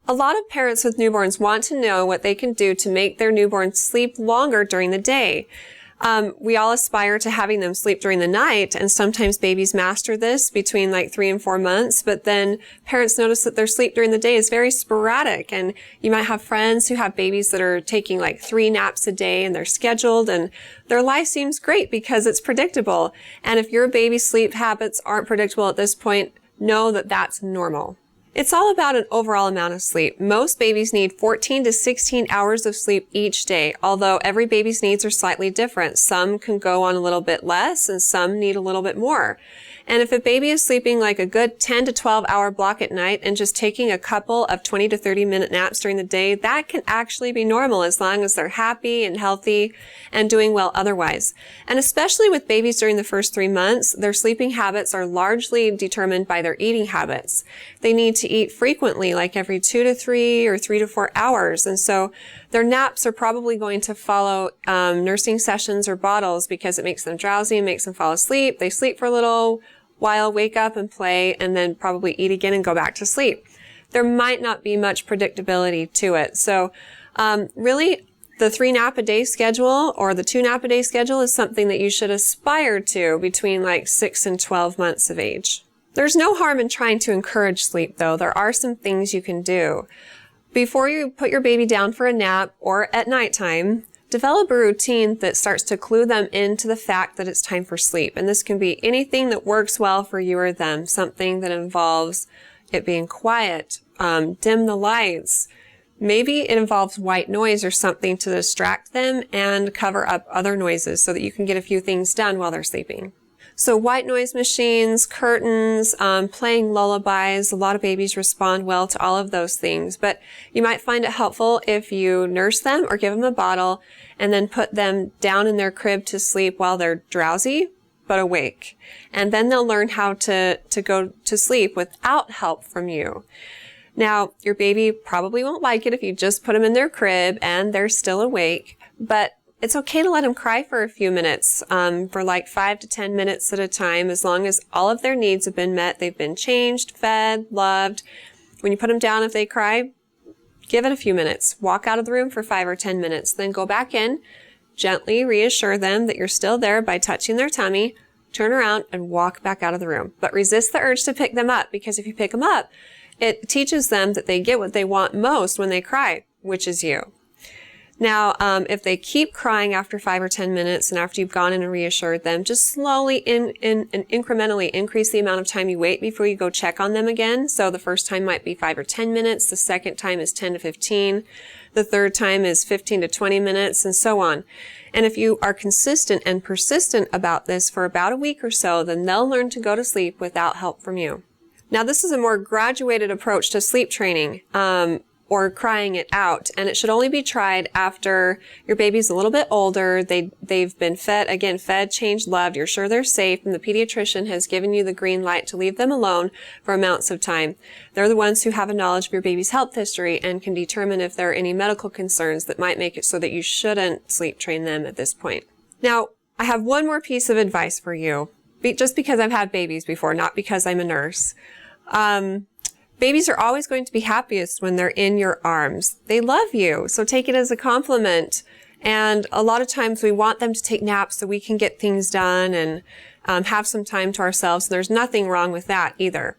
A lot of parents with newborns want to know what they can do to make their newborns sleep longer during the day. We all aspire to having them sleep during the night, and sometimes babies master this between like 3 and 4 months, but then parents notice that their sleep during the day is very sporadic, and you might have friends who have babies that are taking like 3 naps a day and they're scheduled, and their life seems great because it's predictable. And if your baby's sleep habits aren't predictable at this point, know that that's normal. It's all about an overall amount of sleep. Most babies need 14 to 16 hours of sleep each day, although every baby's needs are slightly different. Some can go on a little bit less and some need a little bit more. And if a baby is sleeping like a good 10 to 12 hour block at night and just taking a couple of 20 to 30 minute naps during the day, that can actually be normal as long as they're happy and healthy and doing well otherwise. And especially with babies during the first 3 months, their sleeping habits are largely determined by their eating habits. They need to eat frequently, like every 2 to 3 or 3 to 4 hours. And so their naps are probably going to follow nursing sessions or bottles because it makes them drowsy and makes them fall asleep. They sleep for a little while, wake up and play, and then probably eat again and go back to sleep. There might not be much predictability to it. So really, the 3 nap a day schedule or the 2 nap a day schedule is something that you should aspire to between like 6 and 12 months of age. There's no harm in trying to encourage sleep, though. There are some things you can do. Before you put your baby down for a nap or at nighttime, develop a routine that starts to clue them into the fact that it's time for sleep. And this can be anything that works well for you or them, something that involves it being quiet, dim the lights. Maybe it involves white noise or something to distract them and cover up other noises so that you can get a few things done while they're sleeping. So white noise machines, curtains, playing lullabies, a lot of babies respond well to all of those things. But you might find it helpful if you nurse them or give them a bottle and then put them down in their crib to sleep while they're drowsy but awake. And then they'll learn how to go to sleep without help from you. Now, your baby probably won't like it if you just put them in their crib and they're still awake, but it's okay to let them cry for a few minutes, for like 5 to 10 minutes at a time, as long as all of their needs have been met. They've been changed, fed, loved. When you put them down, if they cry, give it a few minutes. Walk out of the room for 5 or 10 minutes. Then go back in, gently reassure them that you're still there by touching their tummy, turn around and walk back out of the room. But resist the urge to pick them up, because if you pick them up, it teaches them that they get what they want most when they cry, which is you. Now, if they keep crying after 5 or 10 minutes and after you've gone in and reassured them, just slowly and incrementally increase the amount of time you wait before you go check on them again. So the first time might be 5 or 10 minutes. The second time is 10 to 15. The third time is 15 to 20 minutes, and so on. And if you are consistent and persistent about this for about a week or so, then they'll learn to go to sleep without help from you. Now, this is a more graduated approach to sleep training, or crying it out. And it should only be tried after your baby's a little bit older. They've been fed, changed, loved. You're sure they're safe, and the pediatrician has given you the green light to leave them alone for amounts of time. They're the ones who have a knowledge of your baby's health history and can determine if there are any medical concerns that might make it so that you shouldn't sleep train them at this point. Now, I have one more piece of advice for you, just because I've had babies before, not because I'm a nurse. Babies are always going to be happiest when they're in your arms. They love you, so take it as a compliment. And a lot of times we want them to take naps so we can get things done and have some time to ourselves. There's nothing wrong with that either.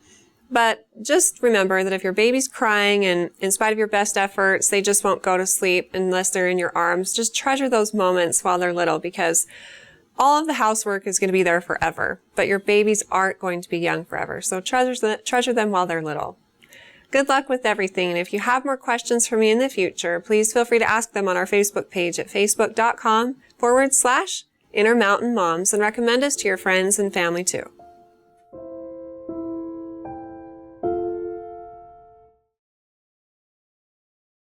But just remember that if your baby's crying and in spite of your best efforts, they just won't go to sleep unless they're in your arms, just treasure those moments while they're little, because all of the housework is going to be there forever, but your babies aren't going to be young forever. So treasure them while they're little. Good luck with everything, and if you have more questions for me in the future, please feel free to ask them on our Facebook page at facebook.com/Intermountain Moms, and recommend us to your friends and family too.